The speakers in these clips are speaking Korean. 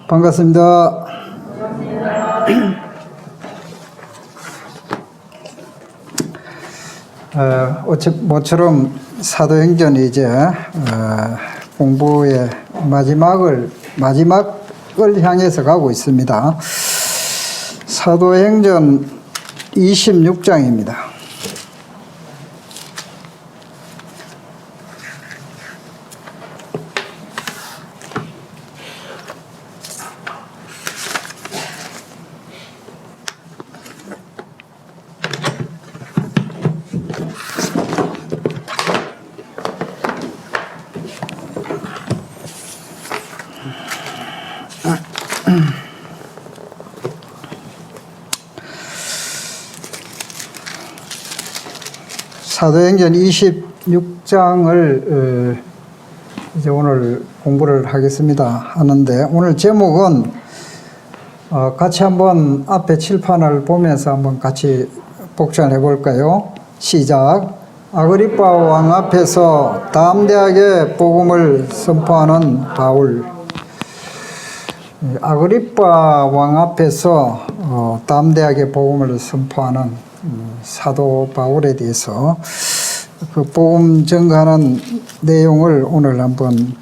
반갑습니다. 모처럼 사도행전이 이제 공부의 마지막을 향해서 가고 있습니다. 사도행전 26장입니다. 사도행전 26장을 이제 오늘 공부를 하는데 오늘 제목은 같이 한번 앞에 칠판을 보면서 한번 같이 복찬해 볼까요? 시작. 아그리빠 왕 앞에서 담대하게 복음을 선포하는 바울. 아그리빠 왕 앞에서 담대하게 복음을 선포하는 사도 바울에 대해서 그 복음 전가하는 내용을 오늘 한번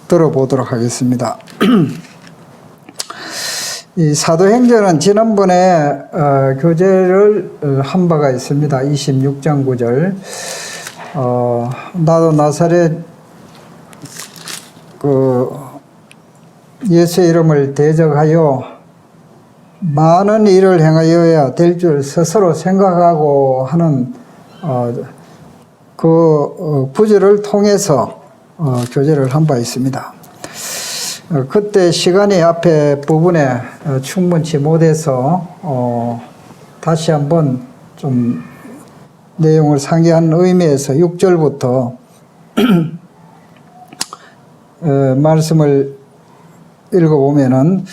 들어보도록 하겠습니다. 이 사도행전은 지난번에 교재를 한 바가 있습니다. 26장 9절. 나도 나사렛 예수의 이름을 대적하여 많은 일을 행하여야 될 줄 스스로 생각하고 하는 그 구절을 통해서 교제를 한 바 있습니다. 그때 시간이 앞에 부분에 충분치 못해서 다시 한번 좀 내용을 상기한 의미에서 6절부터 말씀을 읽어보면은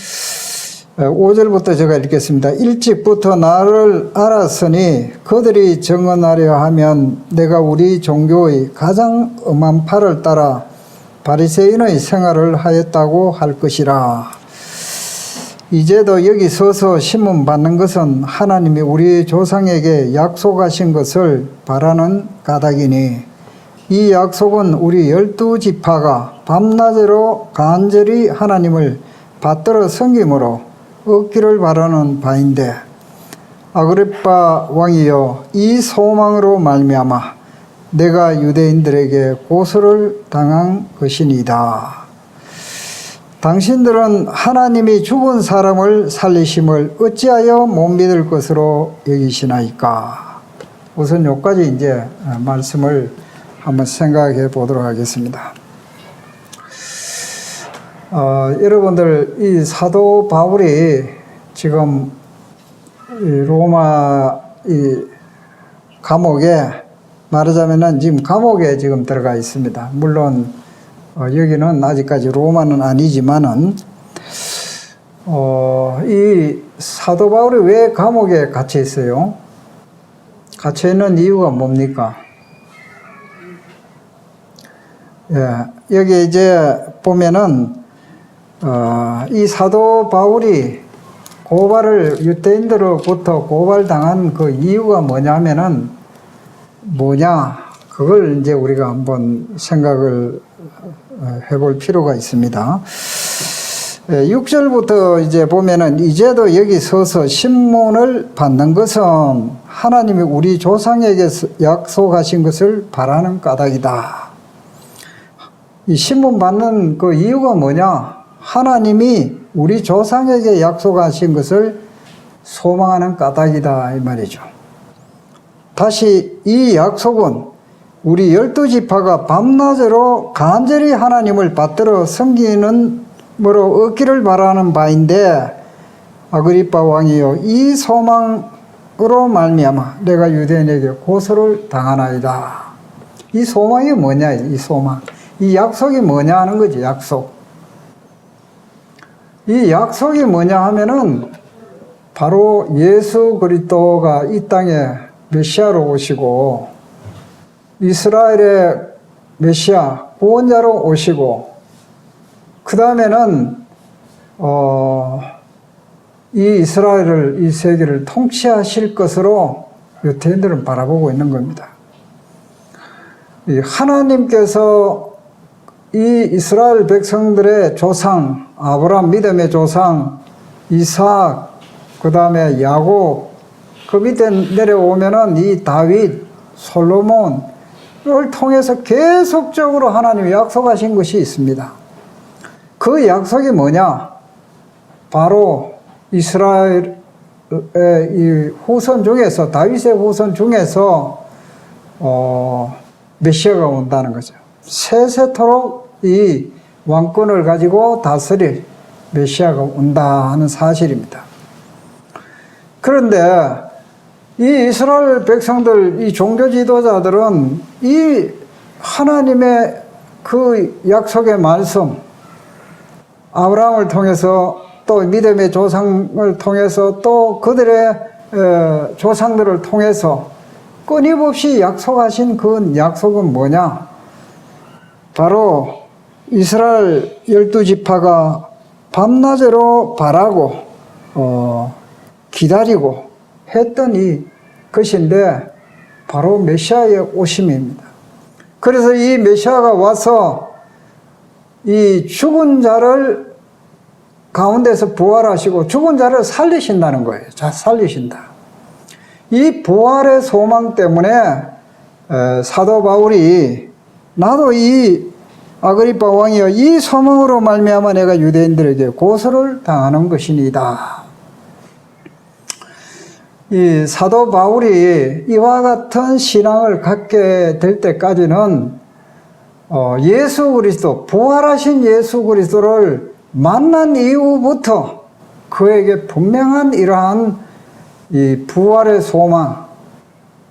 5절부터 제가 읽겠습니다. 일찍부터 나를 알았으니 그들이 증언하려 하면 내가 우리 종교의 가장 엄한 팔을 따라 바리새인의 생활을 하였다고 할 것이라. 이제도 여기 서서 신문 받는 것은 하나님이 우리 조상에게 약속하신 것을 바라는 까닭이니 이 약속은 우리 12지파가 밤낮으로 간절히 하나님을 받들어 섬김으로 얻기를 바라는 바인데 아그리빠 왕이여 이 소망으로 말미암아 내가 유대인들에게 고소를 당한 것이니이다. 당신들은 하나님이 죽은 사람을 살리심을 어찌하여 못 믿을 것으로 여기시나이까. 우선 여기까지 이제 말씀을 한번 생각해 보도록 하겠습니다. 여러분들, 이 사도 바울이 지금 로마 이 감옥에, 말하자면은 지금 감옥에 지금 들어가 있습니다. 물론, 여기는 아직까지 로마는 아니지만은, 이 사도 바울이 왜 감옥에 갇혀 있어요? 갇혀 있는 이유가 뭡니까? 예, 여기 이제 보면은, 이 사도 바울이 고발을 유대인들로부터 고발당한 그 이유가 뭐냐면은 그걸 이제 우리가 한번 생각을 해볼 필요가 있습니다. 6절부터 이제 보면은 이제도 여기 서서 신문을 받는 것은 하나님이 우리 조상에게 약속하신 것을 바라는 까닭이다. 이 신문 받는 그 이유가 뭐냐? 하나님이 우리 조상에게 약속하신 것을 소망하는 까닭이다 이 말이죠. 다시 이 약속은 우리 12지파가 밤낮으로 간절히 하나님을 받들어 섬기는 뭐로 얻기를 바라는 바인데 아그리빠 왕이여 이 소망으로 말미암아 내가 유대인에게 고소를 당하나이다. 이 소망이 뭐냐? 이 소망, 이 약속이 뭐냐 하는 거지. 약속. 이 약속이 뭐냐 하면은 바로 예수 그리스도가 이 땅에 메시아로 오시고 이스라엘의 메시아 구원자로 오시고 그 다음에는 이 이스라엘을, 이 세계를 통치하실 것으로 유대인들은 바라보고 있는 겁니다. 하나님께서 이 이스라엘 백성들의 조상, 아브라함 믿음의 조상, 이삭, 그 다음에 야곱, 그 밑에 내려오면은 이 다윗, 솔로몬을 통해서 계속적으로 하나님이 약속하신 것이 있습니다. 그 약속이 뭐냐? 바로 이스라엘의 이 후손 중에서, 다윗의 후손 중에서 메시아가 온다는 거죠. 세세토록 이 왕권을 가지고 다스릴 메시아가 온다 하는 사실입니다. 그런데 이 이스라엘 백성들, 이 종교 지도자들은 이 하나님의 그 약속의 말씀, 아브라함을 통해서 또 믿음의 조상을 통해서 또 그들의 조상들을 통해서 끊임없이 약속하신 그 약속은 뭐냐? 바로 이스라엘 12지파가 밤낮으로 바라고 기다리고 했던 이 것인데 바로 메시아의 오심입니다. 그래서 이 메시아가 와서 이 죽은 자를 가운데서 부활하시고 죽은 자를 살리신다는 거예요. 자, 살리신다. 이 부활의 소망 때문에 사도 바울이 나도 이 아그리빠 왕이여 이 소망으로 말미암아 내가 유대인들에게 고소를 당하는 것이니이다. 이 사도 바울이 이와 같은 신앙을 갖게 될 때까지는 예수 그리스도, 부활하신 예수 그리스도를 만난 이후부터 그에게 분명한 이러한 이 부활의 소망,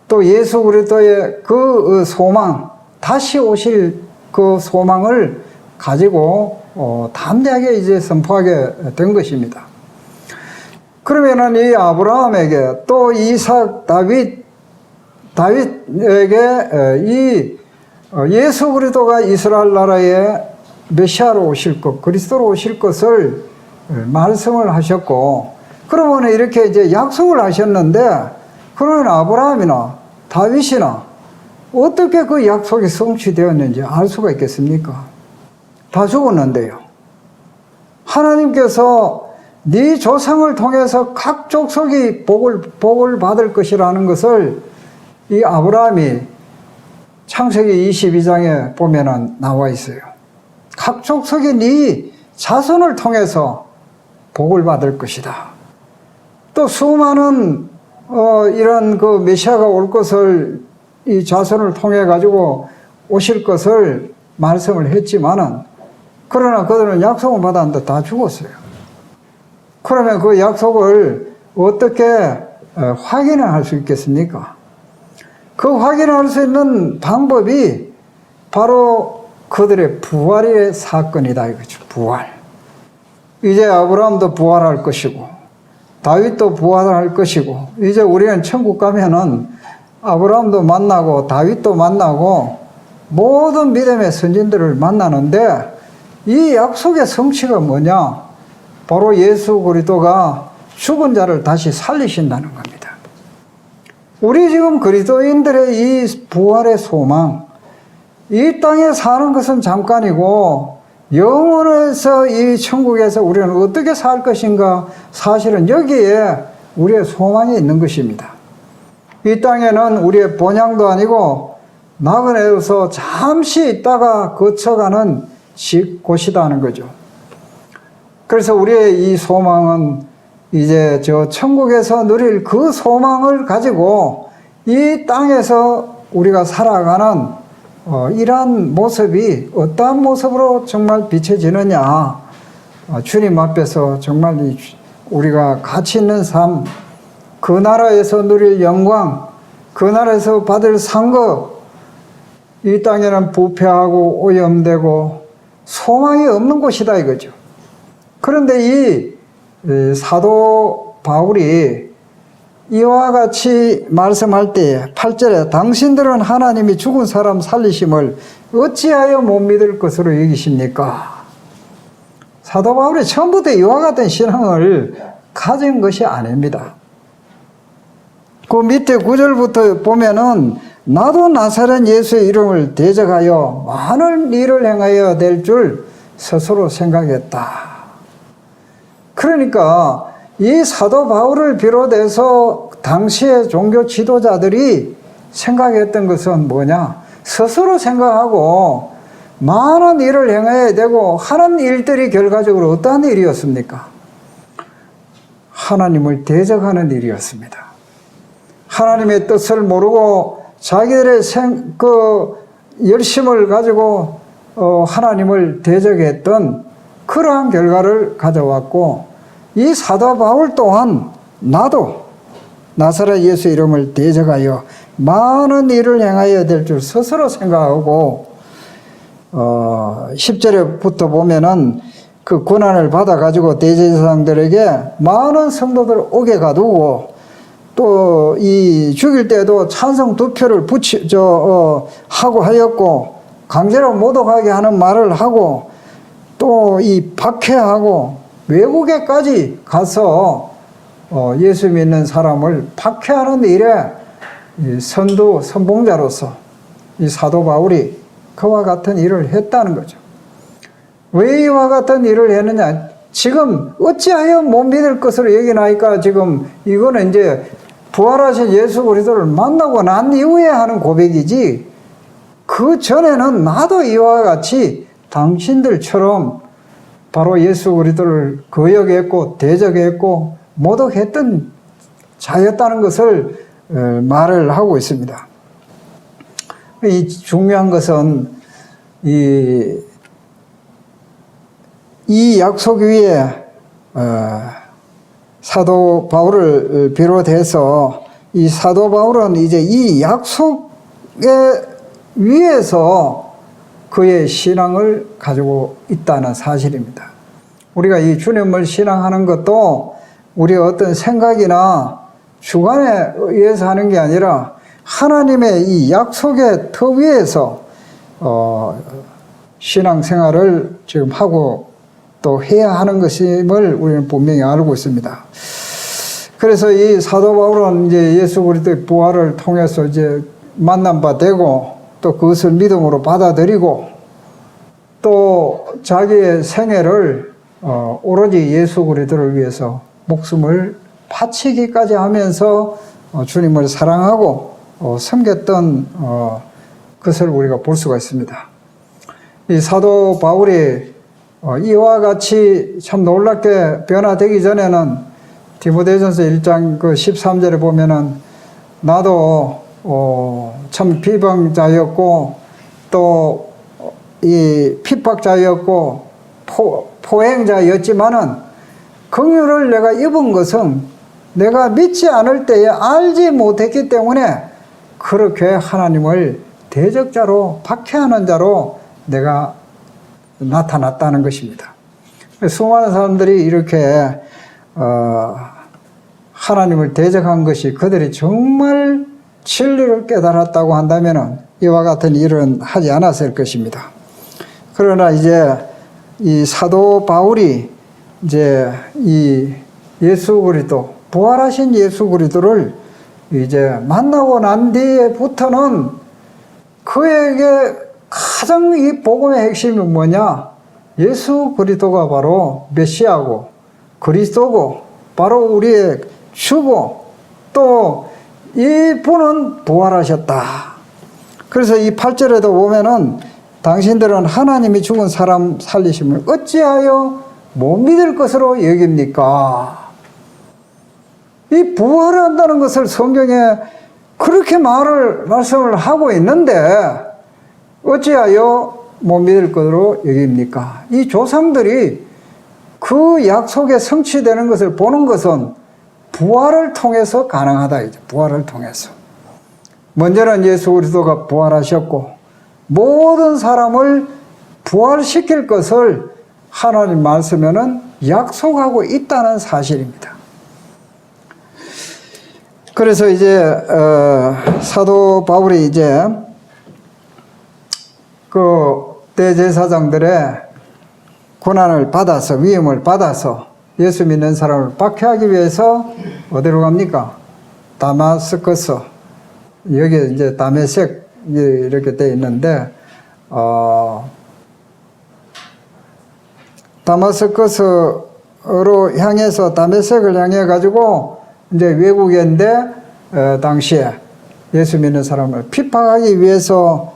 또 예수 그리스도의 그 소망, 다시 오실 그 소망을 가지고 담대하게 이제 선포하게 된 것입니다. 그러면은 이 아브라함에게 또 이삭, 다윗에게 이 예수 그리스도가 이스라엘 나라에 메시아로 오실 것, 그리스도로 오실 것을 말씀을 하셨고, 그러면 이렇게 이제 약속을 하셨는데, 그러면 아브라함이나 다윗이나 어떻게 그 약속이 성취되었는지 알 수가 있겠습니까? 다 죽었는데요. 하나님께서 네 조상을 통해서 각 족속이 복을 받을 것이라는 것을 이 아브라함이 창세기 22장에 보면은 나와 있어요. 각 족속이 네 자손을 통해서 복을 받을 것이다. 또 수많은 이런 그 메시아가 올 것을 이 자손을 통해 가지고 오실 것을 말씀을 했지만은, 그러나 그들은 약속을 받았는데 다 죽었어요. 그러면 그 약속을 어떻게 확인을 할 수 있겠습니까? 그 확인할 수 있는 방법이 바로 그들의 부활의 사건이다 이거죠. 부활. 이제 아브라함도 부활할 것이고 다윗도 부활할 것이고, 이제 우리는 천국 가면은 아브라함도 만나고 다윗도 만나고 모든 믿음의 선진들을 만나는데, 이 약속의 성취가 뭐냐? 바로 예수 그리스도가 죽은 자를 다시 살리신다는 겁니다. 우리 지금 그리스도인들의 이 부활의 소망, 이 땅에 사는 것은 잠깐이고 영원에서 이 천국에서 우리는 어떻게 살 것인가, 사실은 여기에 우리의 소망이 있는 것입니다. 이 땅에는 우리의 본향도 아니고 나그네로서 잠시 있다가 거쳐가는 곳이다는 거죠. 그래서 우리의 이 소망은 이제 저 천국에서 누릴 그 소망을 가지고 이 땅에서 우리가 살아가는 이러한 모습이 어떠한 모습으로 정말 비춰지느냐, 주님 앞에서 정말 우리가 가치 있는 삶, 그 나라에서 누릴 영광, 그 나라에서 받을 상급, 이 땅에는 부패하고 오염되고 소망이 없는 곳이다 이거죠. 그런데 이 사도 바울이 이와 같이 말씀할 때 8절에 당신들은 하나님이 죽은 사람 살리심을 어찌하여 못 믿을 것으로 여기십니까? 사도 바울이 처음부터 이와 같은 신앙을 가진 것이 아닙니다. 그 밑에 9절부터 보면은 나도 나사렛 예수의 이름을 대적하여 많은 일을 행하여 될 줄 스스로 생각했다. 그러니까 이 사도 바울을 비롯해서 당시의 종교 지도자들이 생각했던 것은 뭐냐? 스스로 생각하고 많은 일을 행해야 되고 하는 일들이 결과적으로 어떠한 일이었습니까? 하나님을 대적하는 일이었습니다. 하나님의 뜻을 모르고 자기들의 열심을 가지고 하나님을 대적했던 그러한 결과를 가져왔고, 이 사도 바울 또한 나도 나사렛 예수 이름을 대적하여 많은 일을 행하여야 될 줄 스스로 생각하고 10절부터 보면은 그 고난을 받아가지고 대제사장들에게 많은 성도들 오게 가두고 또 이 죽일 때도 찬성 2표를 하고 하였고 강제로 모독하게 하는 말을 하고 또 이 박해하고 외국에까지 가서 예수 믿는 사람을 박해하는 일에 선봉자로서 이 사도 바울이 그와 같은 일을 했다는 거죠. 왜 이와 같은 일을 했느냐? 지금 어찌하여 못 믿을 것으로 여기나이까 지금 이거는 이제 부활하신 예수 그리스도를 만나고 난 이후에 하는 고백이지, 그 전에는 나도 이와 같이 당신들처럼 바로 예수 그리스도를 거역했고 대적했고 모독했던 자였다는 것을 말을 하고 있습니다. 이 중요한 것은 이 약속 위에 사도 바울을 비롯해서 이 사도 바울은 이제 이 약속에 위에서 그의 신앙을 가지고 있다는 사실입니다. 우리가 이 주님을 신앙하는 것도 우리의 어떤 생각이나 주관에 의해서 하는 게 아니라 하나님의 이 약속의 터 위에서 신앙생활을 지금 하고 또 해야 하는 것임을 우리는 분명히 알고 있습니다. 그래서 이 사도 바울은 이제 예수 그리스도의 부활을 통해서 이제 만난 바 되고 또 그것을 믿음으로 받아들이고 또 자기의 생애를 오로지 예수 그리스도를 위해서 목숨을 바치기까지 하면서 주님을 사랑하고 섬겼던 것을 우리가 볼 수가 있습니다. 이 사도 바울이 이와 같이 참 놀랍게 변화되기 전에는 디모데전서 1장 그 13절에 보면은 나도 참 비방자였고 또 이 핍박자였고 포행자였지만은 긍휼을 내가 입은 것은 내가 믿지 않을 때에 알지 못했기 때문에 그렇게 하나님을 대적자로 박해하는 자로 내가 나타났다는 것입니다. 수많은 사람들이 이렇게 하나님을 대적한 것이 그들이 정말 진리를 깨달았다고 한다면 이와 같은 일은 하지 않았을 것입니다. 그러나 이제 이 사도 바울이 이제 이 예수 그리스도, 부활하신 예수 그리스도를 이제 만나고 난 뒤에부터는 그에게 가장 이 복음의 핵심이 뭐냐? 예수 그리스도가 바로 메시아고 그리스도고 바로 우리의 주고 또 이분은 부활하셨다. 그래서 이 8절에도 보면은 당신들은 하나님이 죽은 사람 살리심을 어찌하여 못 믿을 것으로 여깁니까? 이 부활을 한다는 것을 성경에 그렇게 말씀을 하고 있는데 어찌하여 못 믿을 것으로 여깁니까? 이 조상들이 그 약속에 성취되는 것을 보는 것은 부활을 통해서 가능하다. 이제 부활을 통해서. 먼저는 예수 그리스도가 부활하셨고 모든 사람을 부활시킬 것을 하나님 말씀에는 약속하고 있다는 사실입니다. 그래서 이제 사도 바울이 이제 그 대제사장들의 고난을 받아서 위험을 받아서 예수 믿는 사람을 박해하기 위해서 어디로 갑니까? 다마스커스. 여기 이제 다메섹 이렇게 돼 있는데 다마스커스로 향해서 다메섹을 향해 가지고 이제 외국인데 당시에 예수 믿는 사람을 핍박하기 위해서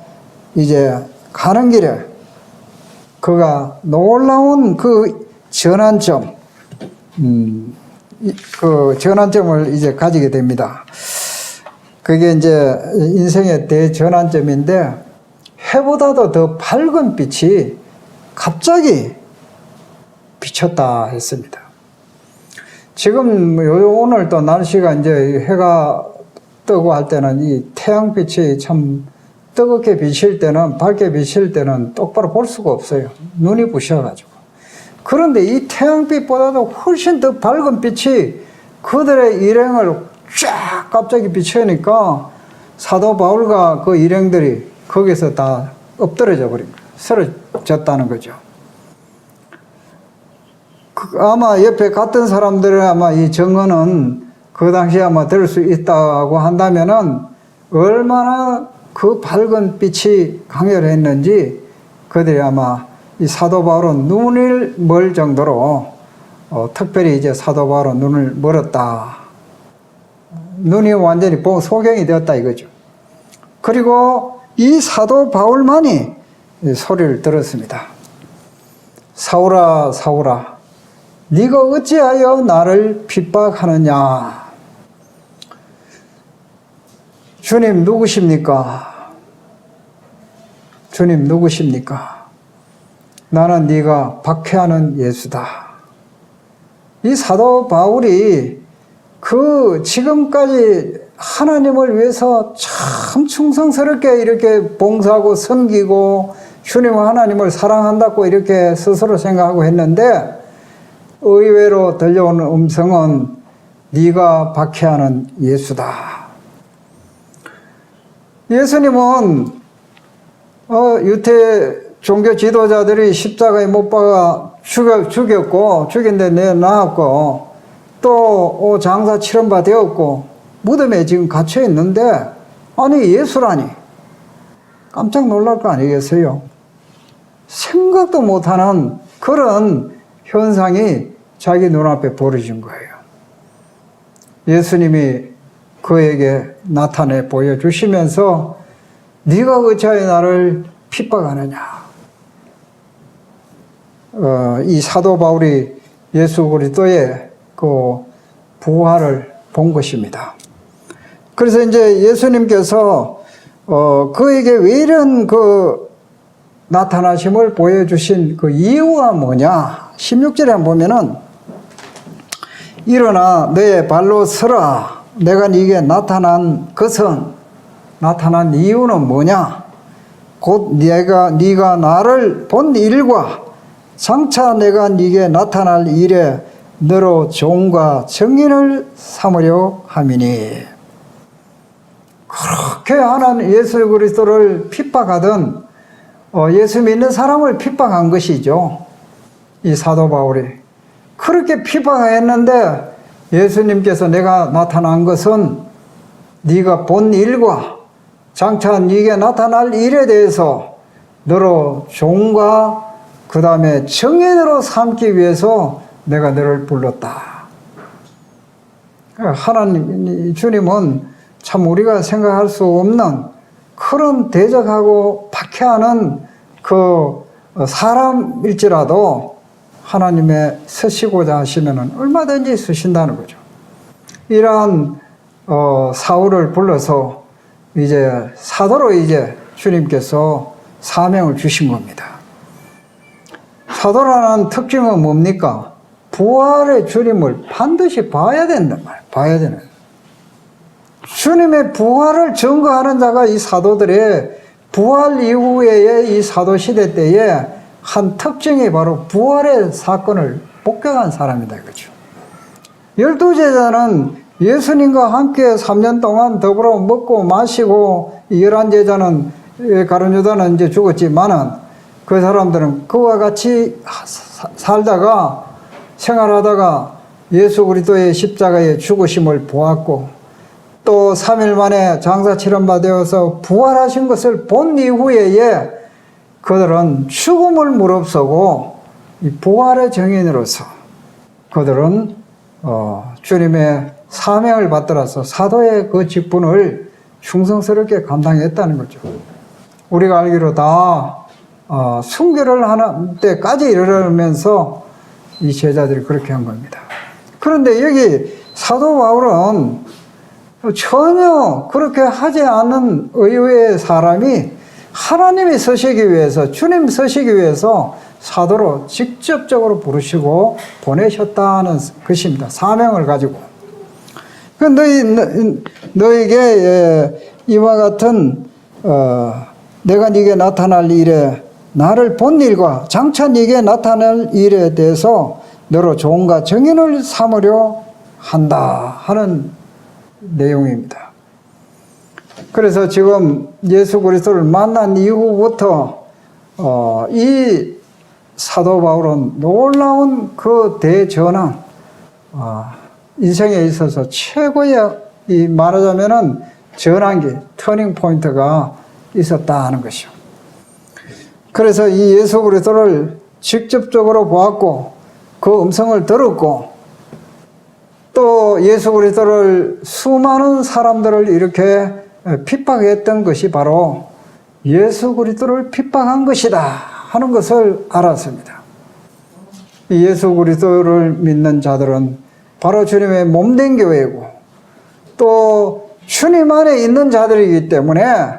이제 가는 길에 그가 놀라운 그 전환점, 그 전환점을 이제 가지게 됩니다. 그게 이제 인생의 대전환점인데 해보다도 더 밝은 빛이 갑자기 비쳤다 했습니다. 지금 오늘 또 날씨가 이제 해가 뜨고 할 때는 이 태양빛이 참 뜨겁게 비칠 때는, 밝게 비칠 때는 똑바로 볼 수가 없어요. 눈이 부셔가지고. 그런데 이 태양빛보다도 훨씬 더 밝은 빛이 그들의 일행을 쫙 갑자기 비추니까 사도 바울과 그 일행들이 거기서 다 엎드러져 버린 거예요. 쓰러졌다는 거죠. 아마 옆에 갔던 사람들은 아마 이 증언은 그 당시에 아마 들을 수 있다고 한다면은 얼마나 그 밝은 빛이 강렬했는지 그들이 아마 이 사도 바울은 눈을 멀 정도로 특별히 이제 사도 바울은 눈을 멀었다. 눈이 완전히 소경이 되었다 이거죠. 그리고 이 사도 바울만이 소리를 들었습니다. 사울아 사울아 네가 어찌하여 나를 핍박하느냐. 주님 누구십니까? 주님 누구십니까? 나는 네가 박해하는 예수다. 이 사도 바울이 그 지금까지 하나님을 위해서 참 충성스럽게 이렇게 봉사하고 섬기고 주님과 하나님을 사랑한다고 이렇게 스스로 생각하고 했는데 의외로 들려오는 음성은 네가 박해하는 예수다. 예수님은 유대 종교 지도자들이 십자가에 못 박아 죽였고 죽인 데 내놔왔고 또 장사 치른 바 되었고 무덤에 지금 갇혀 있는데 아니 예수라니 깜짝 놀랄 거 아니겠어요? 생각도 못하는 그런 현상이 자기 눈앞에 벌어진 거예요. 예수님이 그에게 나타내 보여주시면서 네가 어찌하여 나를 핍박하느냐. 이 사도 바울이 예수 그리스도의 그 부활을 본 것입니다. 그래서 이제 예수님께서 그에게 왜 이런 그 나타나심을 보여주신 그 이유가 뭐냐? 16절에 한번 보면은 일어나 너의 발로 서라. 내가 네게 나타난 이유는 뭐냐? 곧 네가 나를 본 일과 장차 내가 네게 나타날 일에 너로 종과 증인을 삼으려 함이니. 그렇게 하나님 예수 그리스도를 핍박하던 예수 믿는 사람을 핍박한 것이죠. 이 사도 바울이 그렇게 핍박했는데 예수님께서 내가 나타난 것은 네가 본 일과 장차 네게 나타날 일에 대해서 너로 종과 그 다음에 증인으로 삼기 위해서 내가 너를 불렀다. 하나님, 주님은 참 우리가 생각할 수 없는 그런 대적하고 박해하는 그 사람일지라도 하나님의 쓰시고자 하시면은 얼마든지 쓰신다는 거죠. 이러한 사울을 불러서 이제 사도로 이제 주님께서 사명을 주신 겁니다. 사도라는 특징은 뭡니까? 부활의 주님을 반드시 봐야 된단 말이에요. 봐야 되는. 주님의 부활을 증거하는 자가 이 사도들의 부활 이후에 이 사도 시대 때에 한 특징이 바로 부활의 사건을 목격한 사람이다 이거죠. 12제자는 예수님과 함께 3년 동안 더불어 먹고 마시고 11제자는 가룟 유다는 이제 죽었지만은 그 사람들은 그와 같이 살다가 생활하다가 예수 그리스도의 십자가의 죽으심을 보았고 또 3일 만에 장사치료바 되어서 부활하신 것을 본 이후에 그들은 죽음을 무릅쓰고 이 부활의 증인으로서 그들은 주님의 사명을 받들어서 사도의 그 직분을 충성스럽게 감당했다는 거죠. 우리가 알기로 다 순교를 하는 때까지 이르면서 이 제자들이 그렇게 한 겁니다. 그런데 여기 사도 바울은 전혀 그렇게 하지 않는 의외의 사람이 하나님이 서시기 위해서, 주님 서시기 위해서 사도로 직접적으로 부르시고 보내셨다는 것입니다. 사명을 가지고. 너에게 이와 같은 내가 네게 나타날 일에 나를 본 일과 장차 네게 나타날 일에 대해서 너로 종과 증인을 삼으려 한다 하는 내용입니다. 그래서 지금 예수 그리스도를 만난 이후부터 이 사도 바울은 놀라운 그 대전환, 인생에 있어서 최고의 이 말하자면은 전환기, 터닝 포인트가 있었다 하는 것이요. 그래서 이 예수 그리스도를 직접적으로 보았고 그 음성을 들었고 또 예수 그리스도를 수많은 사람들을 이렇게 핍박했던 것이 바로 예수 그리스도를 핍박한 것이다 하는 것을 알았습니다. 예수 그리스도를 믿는 자들은 바로 주님의 몸된 교회고 또 주님 안에 있는 자들이기 때문에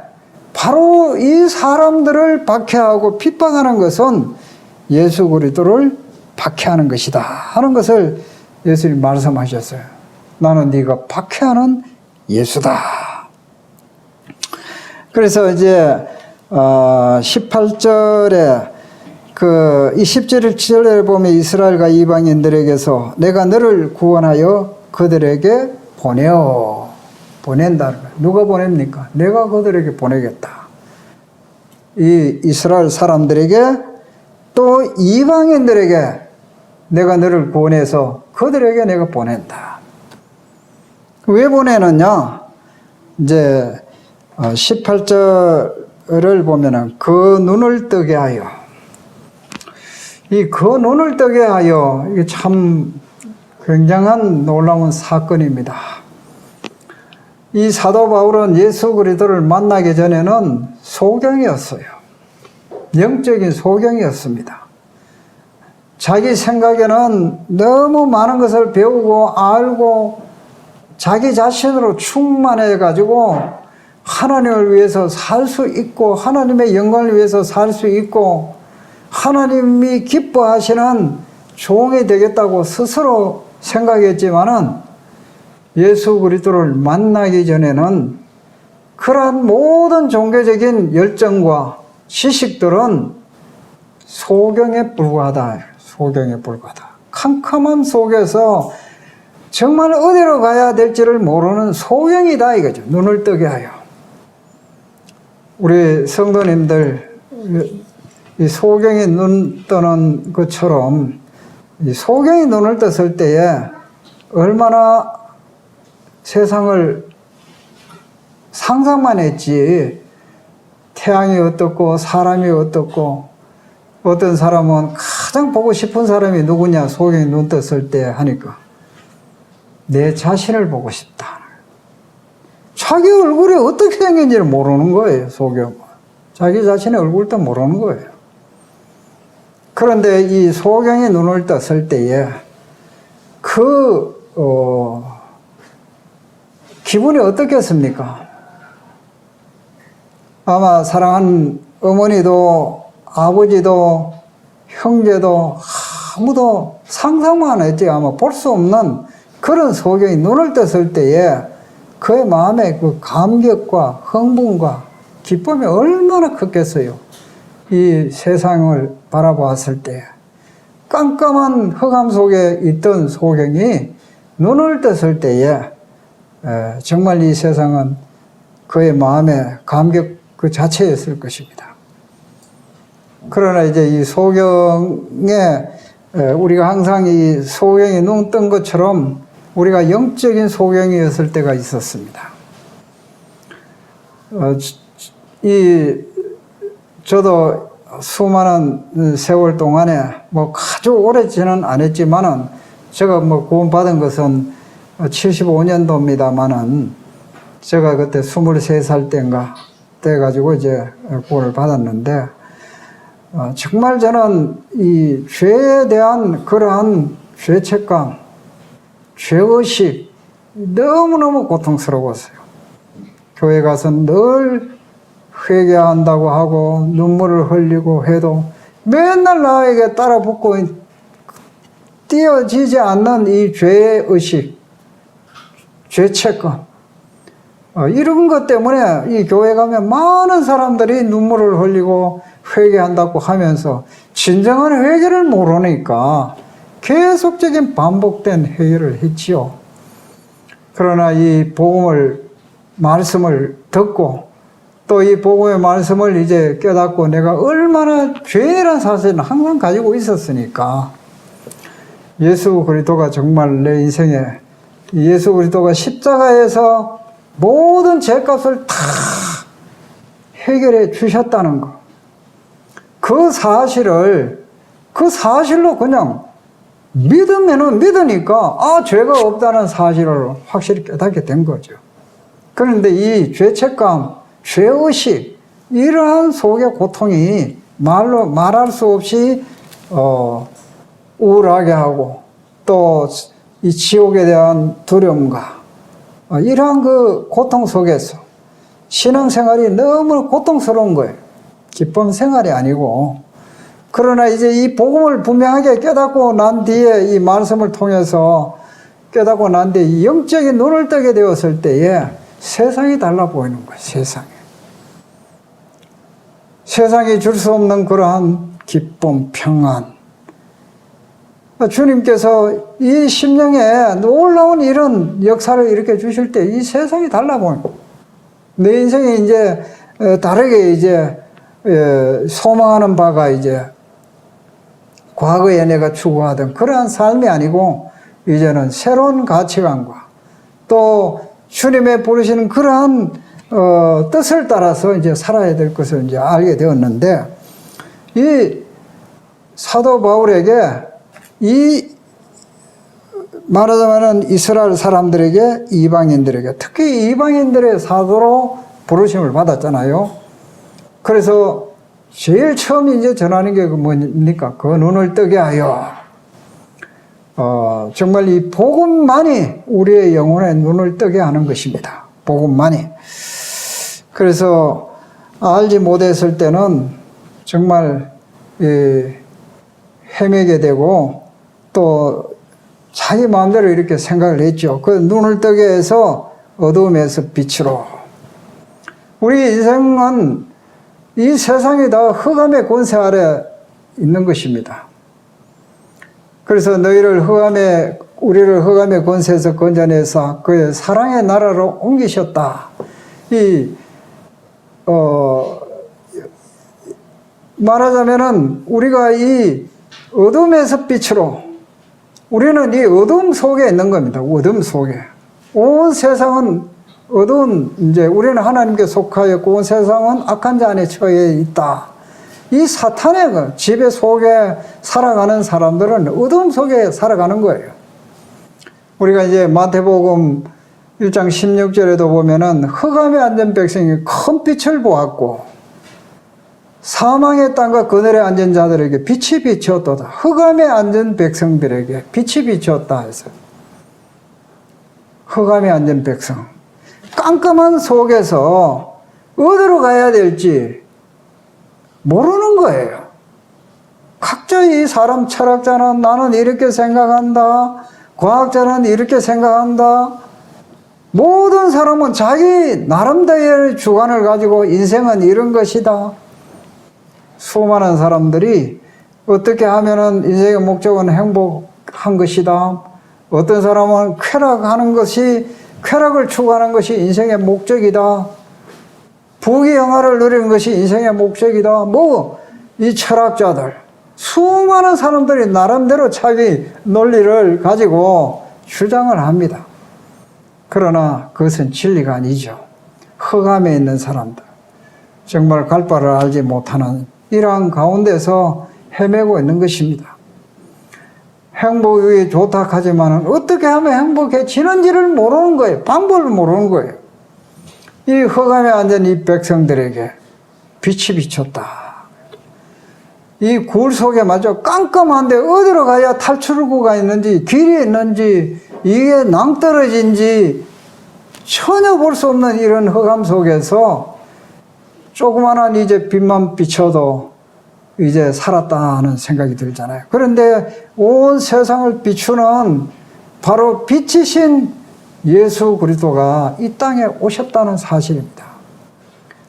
바로 이 사람들을 박해하고 핍박하는 것은 예수 그리스도를 박해하는 것이다 하는 것을 예수님 말씀하셨어요. 나는 네가 박해하는 예수다. 그래서 이제 18절에 그 27절에 보면 이스라엘과 이방인들에게서 내가 너를 구원하여 그들에게 보낸다는 거예요. 누가 보냅니까? 내가 그들에게 보내겠다. 이 이스라엘 사람들에게 또 이방인들에게 내가 너를 구원해서 그들에게 내가 보낸다. 왜 보내느냐? 이제 18절을 보면은 그 눈을 뜨게 하여, 이 그 눈을 뜨게 하여, 이게 참 굉장한 놀라운 사건입니다. 이 사도 바울은 예수 그리스도를 만나기 전에는 소경이었어요. 영적인 소경이었습니다. 자기 생각에는 너무 많은 것을 배우고 알고 자기 자신으로 충만해 가지고 하나님을 위해서 살 수 있고 하나님의 영광을 위해서 살 수 있고 하나님이 기뻐하시는 종이 되겠다고 스스로 생각했지만은 예수 그리스도를 만나기 전에는 그러한 모든 종교적인 열정과 지식들은 소경에 불과하다. 소경에 불과하다. 캄캄한 속에서 정말 어디로 가야 될지를 모르는 소경이다 이거죠. 눈을 뜨게 하여. 우리 성도님들 이 소경이 눈 뜨는 것처럼 이 소경이 눈을 떴을 때에 얼마나 세상을 상상만 했지 태양이 어떻고 사람이 어떻고 어떤 사람은 가장 보고 싶은 사람이 누구냐 소경이 눈 떴을 때 하니까 내 자신을 보고 싶다. 자기 얼굴이 어떻게 생긴지를 모르는 거예요. 소경은. 자기 자신의 얼굴도 모르는 거예요. 그런데 이 소경이 눈을 떴을 때에 기분이 어떻겠습니까? 아마 사랑하는 어머니도 아버지도 형제도 아무도 상상만 했지 아마 볼 수 없는 그런 소경이 눈을 떴을 때에 그의 마음에 그 감격과 흥분과 기쁨이 얼마나 컸겠어요. 이 세상을 바라보았을 때 깜깜한 흑암 속에 있던 소경이 눈을 떴을 때에 정말 이 세상은 그의 마음에 감격 그 자체였을 것입니다. 그러나 이제 이 소경의 우리가 항상 이 소경이 눈 뜬 것처럼 우리가 영적인 소경이었을 때가 있었습니다. 저도 수많은 세월 동안에 뭐 아주 오래지는 않았지만은 제가 뭐 구원받은 것은 75년도입니다만은 제가 그때 23살 때인가 돼가지고 이제 구원을 받았는데 정말 저는 이 죄에 대한 그러한 죄책감, 죄의식 너무너무 고통스러웠어요. 교회 가서 늘 회개한다고 하고 눈물을 흘리고 해도 맨날 나에게 따라붙고 띄어지지 않는 이 죄의 의식, 죄책감 이런 것 때문에 이 교회 가면 많은 사람들이 눈물을 흘리고 회개한다고 하면서 진정한 회개를 모르니까 계속적인 반복된 회개를 했지요. 그러나 이 말씀을 듣고 또 이 복음의 말씀을 이제 깨닫고 내가 얼마나 죄인이라는 사실은 항상 가지고 있었으니까 예수 그리스도가 정말 내 인생에 예수 그리스도가 십자가에서 모든 죄값을 다 해결해 주셨다는 것. 그 사실로 그냥 믿으면은 믿으니까 죄가 없다는 사실을 확실히 깨닫게 된 거죠. 그런데 이 죄책감, 죄의식 이러한 속의 고통이 말할 수 없이 우울하게 하고 또 이 지옥에 대한 두려움과 이러한 그 고통 속에서 신앙생활이 너무 고통스러운 거예요. 기쁜 생활이 아니고. 그러나 이제 이 복음을 분명하게 깨닫고 난 뒤에 이 말씀을 통해서 깨닫고 난 뒤에 영적인 눈을 뜨게 되었을 때에 세상이 달라 보이는 거예요. 세상이 줄 수 없는 그러한 기쁨, 평안. 주님께서 이 심령에 놀라운 이런 역사를 일으켜 주실 때 이 세상이 달라 보이는 거예요. 내 인생이 이제 다르게 이제 소망하는 바가 이제 과거에 내가 추구하던 그러한 삶이 아니고 이제는 새로운 가치관과 또 주님의 부르시는 그러한 뜻을 따라서 이제 살아야 될 것을 이제 알게 되었는데 이 사도 바울에게 말하자면은 이스라엘 사람들에게 이방인들에게 특히 이방인들의 사도로 부르심을 받았잖아요. 그래서 제일 처음 이제 전하는 게 뭡니까? 그 눈을 뜨게 하여. 정말 이 복음만이 우리의 영혼의 눈을 뜨게 하는 것입니다. 복음만이. 그래서 알지 못했을 때는 정말 헤매게 되고 또 자기 마음대로 이렇게 생각을 했죠. 그 눈을 뜨게 해서 어둠에서 빛으로. 우리 인생은 이 세상이 다 흑암의 권세 아래 있는 것입니다. 그래서 우리를 흑암의 권세에서 건져내서 그의 사랑의 나라로 옮기셨다. 말하자면은 우리가 이 어둠에서 빛으로 우리는 이 어둠 속에 있는 겁니다. 어둠 속에. 온 세상은 이제 우리는 하나님께 속하였고 온 세상은 악한 자 안에 처해 있다. 이 사탄의 그 지배 속에 살아가는 사람들은 어둠 속에 살아가는 거예요. 우리가 이제 마태복음 1장 16절에도 보면은 흑암에 앉은 백성이 큰 빛을 보았고 사망의 땅과 그늘에 앉은 자들에게 빛이 비추었도다. 흑암에 앉은 백성들에게 빛이 비추었다 해서 흑암에 앉은 백성 깜깜한 속에서 어디로 가야 될지 모르는 거예요. 각자 이 사람 철학자는 나는 이렇게 생각한다. 과학자는 이렇게 생각한다. 모든 사람은 자기 나름대로의 주관을 가지고 인생은 이런 것이다. 수많은 사람들이 어떻게 하면은 인생의 목적은 행복한 것이다. 어떤 사람은 쾌락을 추구하는 것이 인생의 목적이다. 부귀영화를 누리는 것이 인생의 목적이다. 이 철학자들, 수많은 사람들이 나름대로 자기 논리를 가지고 주장을 합니다. 그러나 그것은 진리가 아니죠. 흑암에 있는 사람들, 정말 갈 바를 알지 못하는 이러한 가운데서 헤매고 있는 것입니다. 행복이 좋다 하지만 어떻게 하면 행복해지는지를 모르는 거예요. 방법을 모르는 거예요. 이 흑암에 앉은 이 백성들에게 빛이 비쳤다. 이 굴 속에 마저 깜깜한데 어디로 가야 탈출구가 있는지, 길이 있는지, 이게 낭떠러진지 전혀 볼 수 없는 이런 흑암 속에서 조그마한 이제 빛만 비춰도 이제 살았다 하는 생각이 들잖아요. 그런데 온 세상을 비추는 바로 빛이신 예수 그리스도가 이 땅에 오셨다는 사실입니다.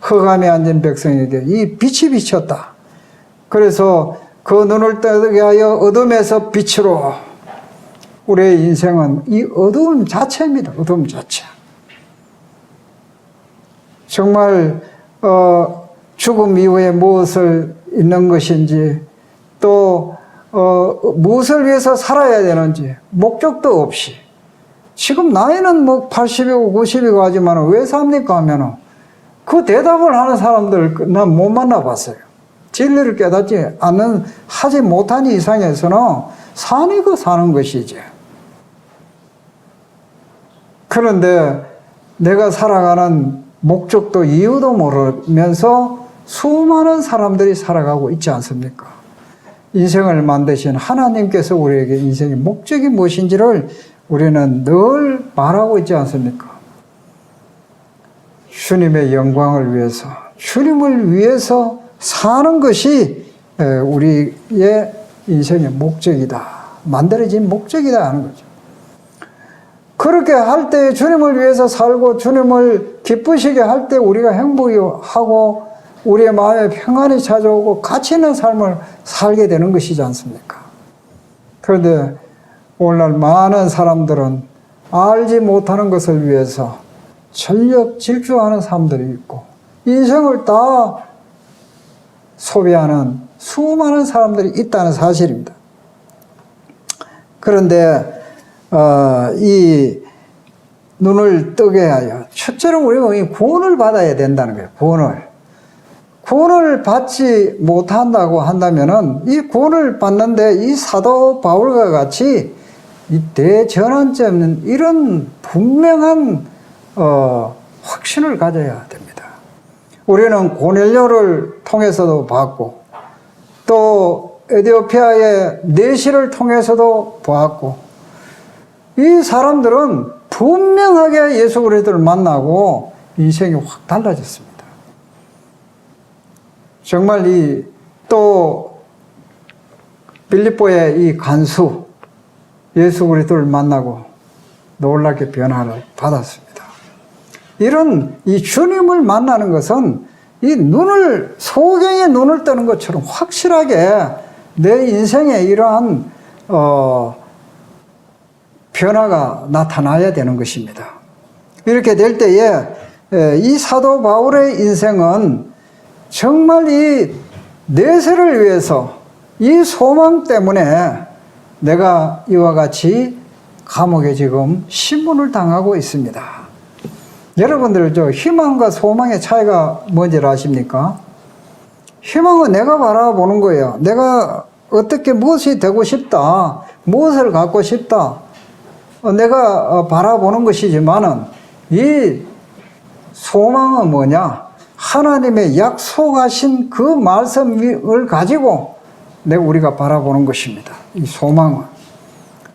흑암에 앉은 백성에게 이 빛이 비쳤다. 그래서 그 눈을 뜨게 하여 어둠에서 빛으로. 우리의 인생은 이 어두움 자체입니다. 어두움 자체. 정말 죽음 이후에 무엇을 있는 것인지, 또 무엇을 위해서 살아야 되는지 목적도 없이, 지금 나이는 뭐 80이고 90이고 하지만 왜 삽니까 하면은 그 대답을 하는 사람들 난 못 만나봤어요. 진리를 깨닫지 않는, 하지 못한 이상에서는 사는 거 사는 것이지. 그런데 내가 살아가는 목적도 이유도 모르면서 수많은 사람들이 살아가고 있지 않습니까? 인생을 만드신 하나님께서 우리에게 인생의 목적이 무엇인지를 우리는 늘 말하고 있지 않습니까? 주님의 영광을 위해서, 주님을 위해서 사는 것이 우리의 인생의 목적이다. 만들어진 목적이다 하는 거죠. 그렇게 할 때, 주님을 위해서 살고 주님을 기쁘시게 할 때 우리가 행복하고 우리의 마음에 평안이 찾아오고 가치 있는 삶을 살게 되는 것이지 않습니까? 그런데 오늘날 많은 사람들은 알지 못하는 것을 위해서 전력 질주하는 사람들이 있고 인생을 다 소비하는 수많은 사람들이 있다는 사실입니다. 그런데 이 눈을 뜨게 하여, 첫째로 우리가 구원을 받아야 된다는 거예요. 구원을 받지 못한다고 한다면은 이 구원을 받는데 이 사도 바울과 같이 이 대전환점은 이런 분명한 확신을 가져야 됩니다. 우리는 고넬료를 통해서도 봤고, 또 에티오피아의 내시를 통해서도 보았고, 이 사람들은 분명하게 예수 그리스도를 만나고 인생이 확 달라졌습니다. 정말 또 빌립보의 이 간수 예수 그리스도를 만나고 놀랍게 변화를 받았습니다. 이런 이 주님을 만나는 것은 이 소경의 눈을 뜨는 것처럼 확실하게 내 인생에 이러한 변화가 나타나야 되는 것입니다. 이렇게 될 때에 이 사도 바울의 인생은 정말 이 내세를 위해서 이 소망 때문에 내가 이와 같이 감옥에 지금 신문을 당하고 있습니다. 여러분들 희망과 소망의 차이가 뭔지를 아십니까? 희망은 내가 바라보는 거예요. 내가 어떻게 무엇이 되고 싶다, 무엇을 갖고 싶다, 내가 바라보는 것이지만은 이 소망은 뭐냐? 하나님의 약속하신 그 말씀을 가지고 우리가 바라보는 것입니다. 이 소망은.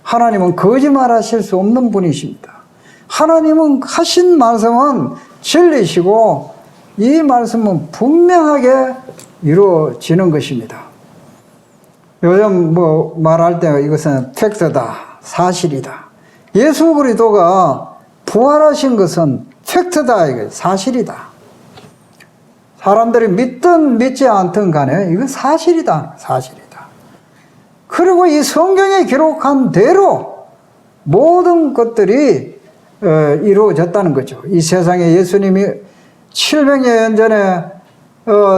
하나님은 거짓말하실 수 없는 분이십니다. 하나님은 하신 말씀은 진리시고 이 말씀은 분명하게 이루어지는 것입니다. 요즘 말할 때 이것은 팩트다, 사실이다. 예수 그리스도가 부활하신 것은 팩트다, 사실이다. 사람들이 믿든 믿지 않든 간에 이건 사실이다, 사실이다. 그리고 이 성경에 기록한 대로 모든 것들이 이루어졌다는 거죠. 이 세상에 예수님이 700년 전에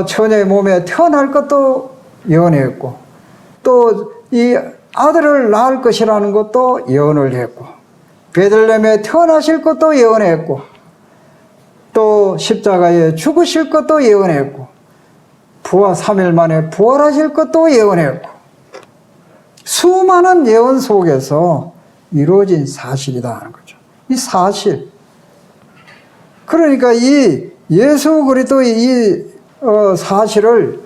처녀의 몸에 태어날 것도 예언했고, 또 이 아들을 낳을 것이라는 것도 예언을 했고, 베들레헴에 태어나실 것도 예언했고, 또 십자가에 죽으실 것도 예언했고, 부활 3일 만에 부활하실 것도 예언했고, 수많은 예언 속에서 이루어진 사실이다 하는 거죠. 이 사실. 그러니까 이 예수 그리스도의 이 사실을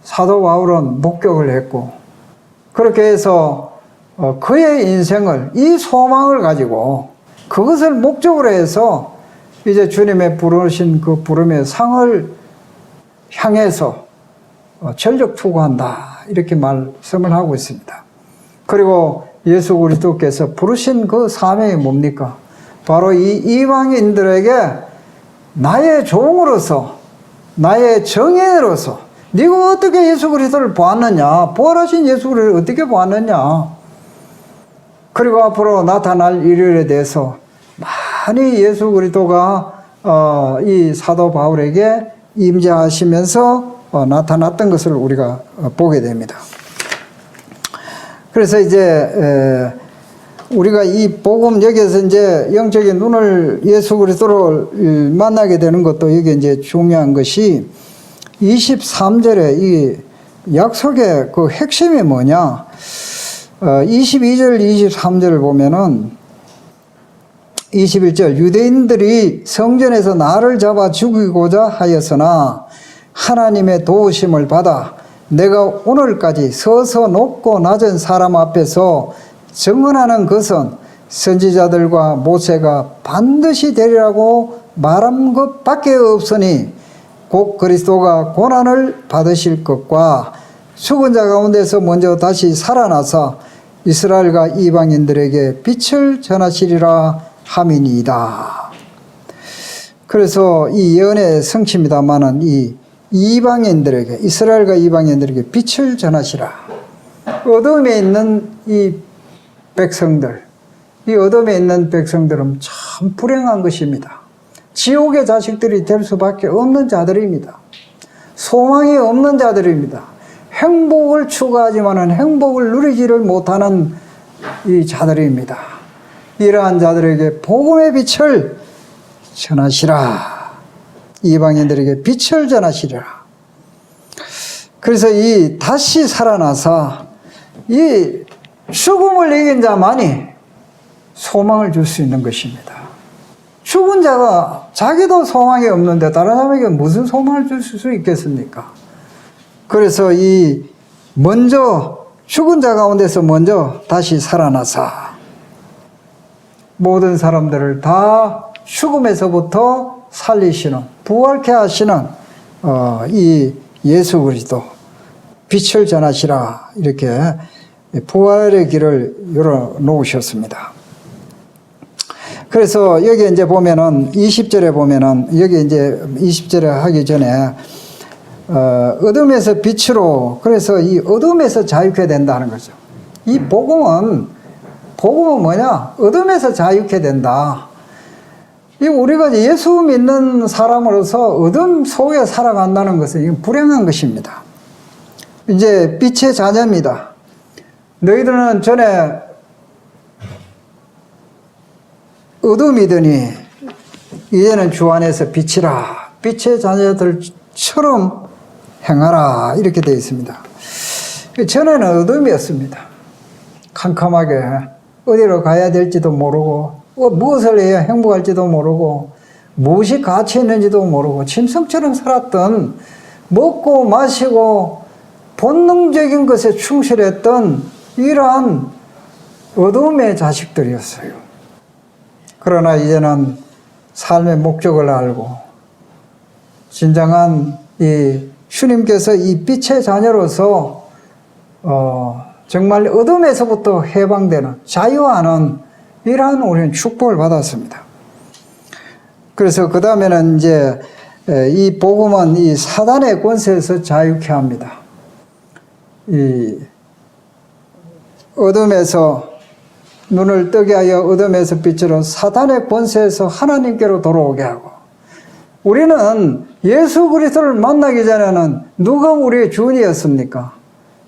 사도 바울은 목격을 했고, 그렇게 해서 그의 인생을, 이 소망을 가지고 그것을 목적으로 해서 이제 주님의 부르신 그 부름의 상을 향해서 전력 투구한다, 이렇게 말씀을 하고 있습니다. 그리고 예수 그리스도께서 부르신 그 사명이 뭡니까? 바로 이 이방인들에게 나의 종으로서, 나의 정예로서, 네가 어떻게 예수 그리스도를 보았느냐, 부활하신 예수 그리스도를 어떻게 보았느냐, 그리고 앞으로 나타날 일에 대해서 많이 예수 그리스도가 이 사도 바울에게 임재하시면서 나타났던 것을 우리가 보게 됩니다. 그래서 이제 우리가 이 복음, 여기에서 이제 영적인 눈을, 예수 그리스도를 만나게 되는 것도 여기 이제 중요한 것이 23절에 이 약속의 그 핵심이 뭐냐? 22절, 23절을 보면은 21절, 유대인들이 성전에서 나를 잡아 죽이고자 하였으나 하나님의 도우심을 받아 내가 오늘까지 서서 높고 낮은 사람 앞에서 증언하는 것은 선지자들과 모세가 반드시 되리라고 말한 것밖에 없으니 곧 그리스도가 고난을 받으실 것과 죽은 자 가운데서 먼저 다시 살아나서 이스라엘과 이방인들에게 빛을 전하시리라 함이니이다. 그래서 이 예언의 성취입니다마는 이 이방인들에게, 이스라엘과 이방인들에게 빛을 전하시라. 어둠에 있는 이 백성들, 이 어둠에 있는 백성들은 참 불행한 것입니다. 지옥의 자식들이 될 수밖에 없는 자들입니다. 소망이 없는 자들입니다. 행복을 추구하지만은 행복을 누리지를 못하는 이 자들입니다. 이러한 자들에게 복음의 빛을 전하시라. 이방인들에게 빛을 전하시리라. 그래서 이 다시 살아나서 이 죽음을 이긴 자만이 소망을 줄 수 있는 것입니다. 죽은 자가 자기도 소망이 없는데 다른 사람에게 무슨 소망을 줄 수 있겠습니까? 그래서 이 먼저 죽은 자 가운데서 먼저 다시 살아나서 모든 사람들을 다 죽음에서부터 살리시는, 부활케 하시는 이 예수 그리스도 빛을 전하시라, 이렇게 부활의 길을 열어 놓으셨습니다. 그래서 여기 이제 보면은 20절에 보면은 여기 이제 20절에 하기 전에 어둠에서 빛으로, 그래서 이 어둠에서 자유케 된다는 거죠. 이 복음은 뭐냐? 어둠에서 자유케 된다. 이 우리가 예수 믿는 사람으로서 어둠 속에 살아간다는 것은 이건 불행한 것입니다. 이제 빛의 자녀입니다. 너희들은 전에 어둠이더니 이제는 주 안에서 빛이라. 빛의 자녀들처럼 행하라. 이렇게 되어 있습니다. 전에는 어둠이었습니다. 캄캄하게 어디로 가야 될지도 모르고, 무엇을 해야 행복할지도 모르고, 무엇이 가치 있는지도 모르고, 짐승처럼 살았던, 먹고 마시고 본능적인 것에 충실했던 이러한 어둠의 자식들이었어요. 그러나 이제는 삶의 목적을 알고 진정한 이 주님께서 이 빛의 자녀로서 정말 어둠에서부터 해방되는, 자유하는 이러한 우리는 축복을 받았습니다. 그래서 그 다음에는 이제 이 복음은 이 사단의 권세에서 자유케 합니다. 이 어둠에서 눈을 뜨게 하여 어둠에서 빛으로 사단의 권세에서 하나님께로 돌아오게 하고, 우리는 예수 그리스도를 만나기 전에는 누가 우리의 주인이었습니까?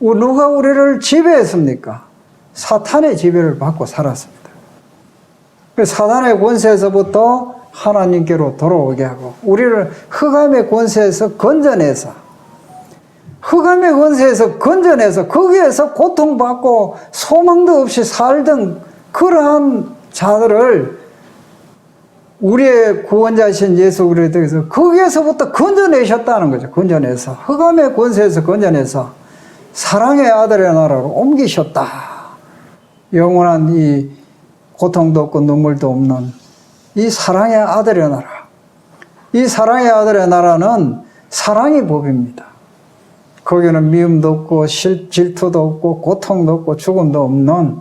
누가 우리를 지배했습니까? 사탄의 지배를 받고 살았습니다. 사탄의 권세에서부터 하나님께로 돌아오게 하고 우리를 흑암의 권세에서 건져내서 흑암의 권세에서 건져내서 거기에서 고통받고 소망도 없이 살던 그러한 자들을 우리의 구원자이신 예수 그리스도께서 거기에서부터 건져내셨다는 거죠. 건져내서 흑암의 권세에서 건져내서 사랑의 아들의 나라로 옮기셨다. 영원한 이 고통도 없고 눈물도 없는 이 사랑의 아들의 나라. 이 사랑의 아들의 나라는 사랑의 법입니다. 거기는 미움도 없고 질투도 없고 고통도 없고 죽음도 없는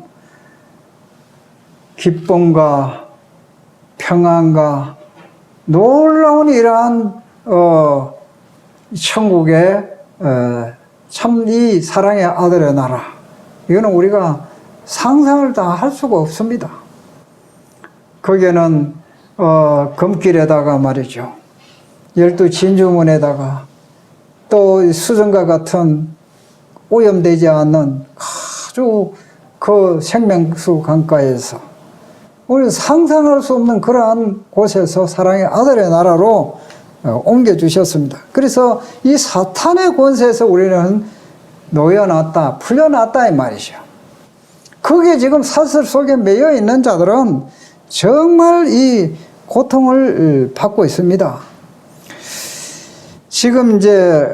기쁨과 평안과 놀라운 이러한 천국의 참 이 사랑의 아들의 나라. 이거는 우리가 상상을 다 할 수가 없습니다. 거기에는 금길에다가 말이죠. 12 진주문에다가 또 수정과 같은 오염되지 않는 아주 그 생명수 강가에서 우리는 상상할 수 없는 그러한 곳에서 사랑의 아들의 나라로 옮겨주셨습니다. 그래서 이 사탄의 권세에서 우리는 놓여놨다, 풀려났다 이 말이죠. 거기에 지금 사슬 속에 매여 있는 자들은 정말 이 고통을 받고 있습니다. 지금 이제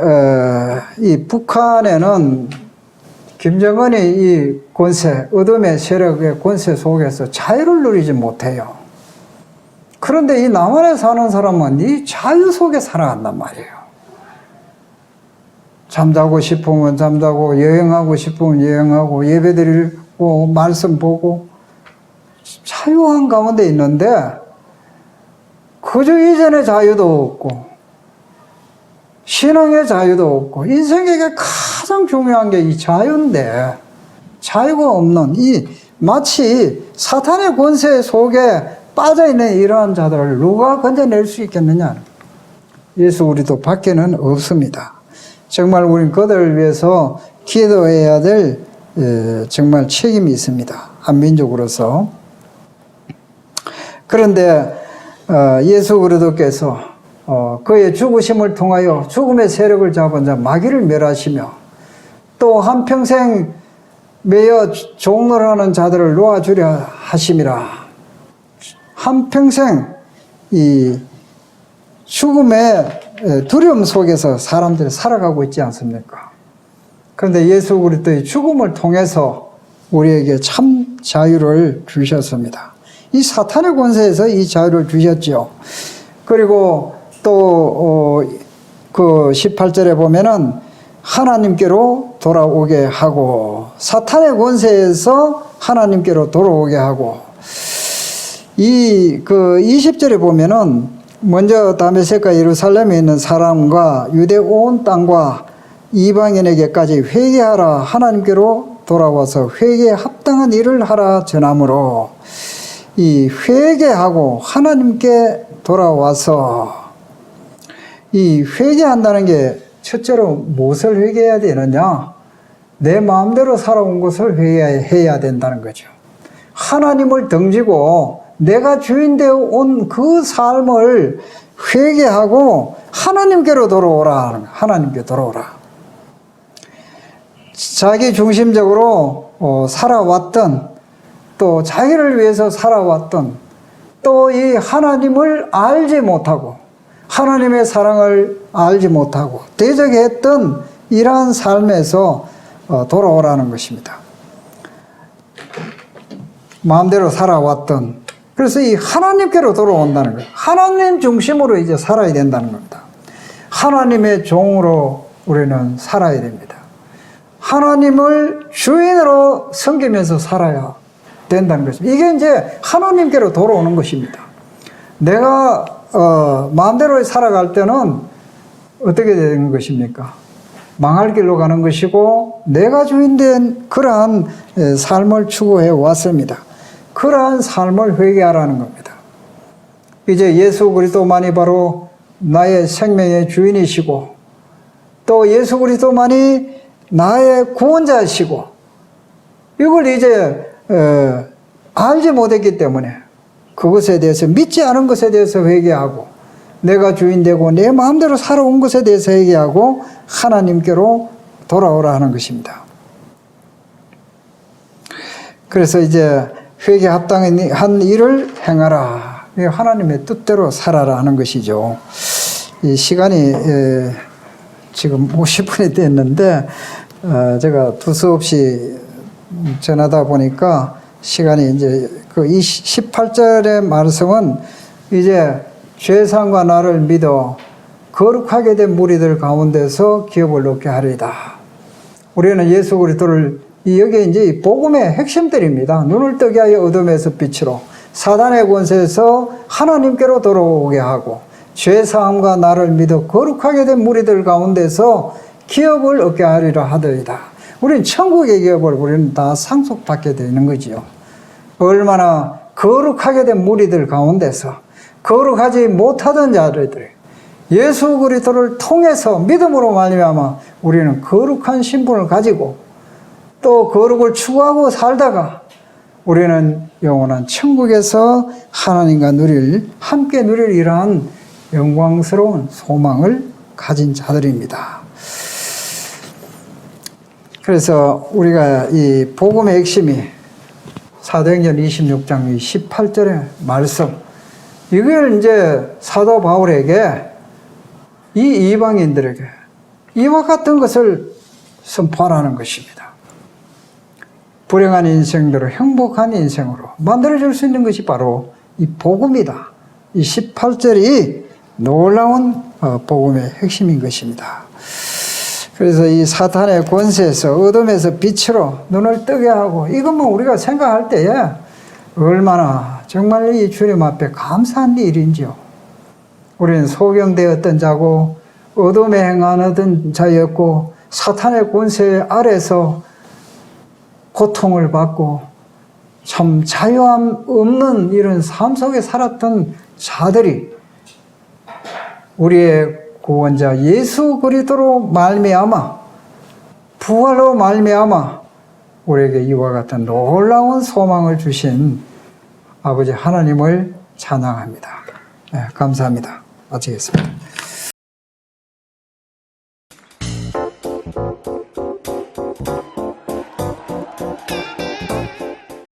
이 북한에는 김정은이 이 권세, 어둠의 세력의 권세 속에서 자유를 누리지 못해요. 그런데 이 남한에 사는 사람은 이 자유 속에 살아간단 말이에요. 잠자고 싶으면 잠자고, 여행하고 싶으면 여행하고, 예배 드리고, 말씀 보고, 자유한 가운데 있는데, 그저 이전의 자유도 없고, 신앙의 자유도 없고, 인생에게 가장 중요한 게 이 자유인데, 자유가 없는 이 마치 사탄의 권세 속에 빠져있는 이러한 자들을 누가 건져낼 수 있겠느냐? 예수 그리스도 밖에는 없습니다. 정말 우리는 그들을 위해서 기도해야 될 정말 책임이 있습니다. 한민족으로서. 그런데 예수 그리스도께서 그의 죽으심을 통하여 죽음의 세력을 잡은 자 마귀를 멸하시며 또 한평생 매여 종노하는 자들을 놓아주려 하심이라. 한평생 이 죽음의 두려움 속에서 사람들이 살아가고 있지 않습니까? 그런데 예수 그리스도의 죽음을 통해서 우리에게 참 자유를 주셨습니다. 이 사탄의 권세에서 이 자유를 주셨죠. 그리고 또 그 18절에 보면은 하나님께로 돌아오게 하고 사탄의 권세에서 하나님께로 돌아오게 하고 이 그 20절에 보면은 먼저 다메섹과 예루살렘에 있는 사람과 유대 온 땅과 이방인에게까지 회개하라 하나님께로 돌아와서 회개에 합당한 일을 하라 전하므로 이 회개하고 하나님께 돌아와서 이 회개한다는 게 첫째로 무엇을 회개해야 되느냐? 내 마음대로 살아온 것을 회개해야 된다는 거죠. 하나님을 등지고 내가 주인 되어 온 그 삶을 회개하고 하나님께로 돌아오라. 하나님께 돌아오라. 자기 중심적으로 살아왔던 또 자기를 위해서 살아왔던 또 이 하나님을 알지 못하고 하나님의 사랑을 알지 못하고 대적했던 이러한 삶에서 돌아오라는 것입니다. 마음대로 살아왔던 그래서 이 하나님께로 돌아온다는 거예요. 하나님 중심으로 이제 살아야 된다는 겁니다. 하나님의 종으로 우리는 살아야 됩니다. 하나님을 주인으로 섬기면서 살아야 된다는 것입니다. 이게 이제 하나님께로 돌아오는 것입니다. 내가 마음대로 살아갈 때는 어떻게 되는 것입니까? 망할 길로 가는 것이고 내가 주인된 그러한 삶을 추구해 왔습니다. 그러한 삶을 회개하라는 겁니다. 이제 예수 그리스도만이 바로 나의 생명의 주인이시고 또 예수 그리스도만이 나의 구원자시고 이걸 이제 알지 못했기 때문에 그것에 대해서 믿지 않은 것에 대해서 회개하고 내가 주인되고 내 마음대로 살아온 것에 대해서 회개하고 하나님께로 돌아오라 하는 것입니다. 그래서 이제 회개 합당한 일을 행하라. 하나님의 뜻대로 살아라 하는 것이죠. 이 시간이 지금 50분이 됐는데 제가 두서없이 전하다 보니까 시간이 이제 그 18절의 말씀은 이제 죄상과 나를 믿어 거룩하게 된 무리들 가운데서 기업을 얻게 하리이다. 우리는 예수 그리스도를 여기에 이제 복음의 핵심들입니다. 눈을 뜨게 하여 어둠에서 빛으로 사단의 권세에서 하나님께로 돌아오게 하고 죄사함과 나를 믿어 거룩하게 된 무리들 가운데서 기업을 얻게 하리라 하더이다. 우리는 천국의 기업을 우리는 다 상속받게 되는 거지요. 얼마나 거룩하게 된 무리들 가운데서 거룩하지 못하던 자들이 예수 그리스도를 통해서 믿음으로 말미암아 우리는 거룩한 신분을 가지고 또 거룩을 추구하고 살다가 우리는 영원한 천국에서 하나님과 함께 누릴 이러한 영광스러운 소망을 가진 자들입니다. 그래서 우리가 이 복음의 핵심이 사도행전 26장 18절의 말씀, 이걸 이제 사도 바울에게 이 이방인들에게 이와 같은 것을 선포하라는 것입니다. 불행한 인생대로 행복한 인생으로 만들어줄 수 있는 것이 바로 이 복음이다. 이 18절이 놀라운 복음의 핵심인 것입니다. 그래서 이 사탄의 권세에서 어둠에서 빛으로 눈을 뜨게 하고 이것만 우리가 생각할 때에 얼마나 정말 이 주님 앞에 감사한 일인지요. 우리는 소경되었던 자고 어둠에 행하던 자였고 사탄의 권세 아래서 고통을 받고 참 자유함 없는 이런 삶 속에 살았던 자들이 우리의 구원자 예수 그리스도로 말미암아 부활로 말미암아 우리에게 이와 같은 놀라운 소망을 주신 아버지 하나님을 찬양합니다. 네, 감사합니다. 마치겠습니다.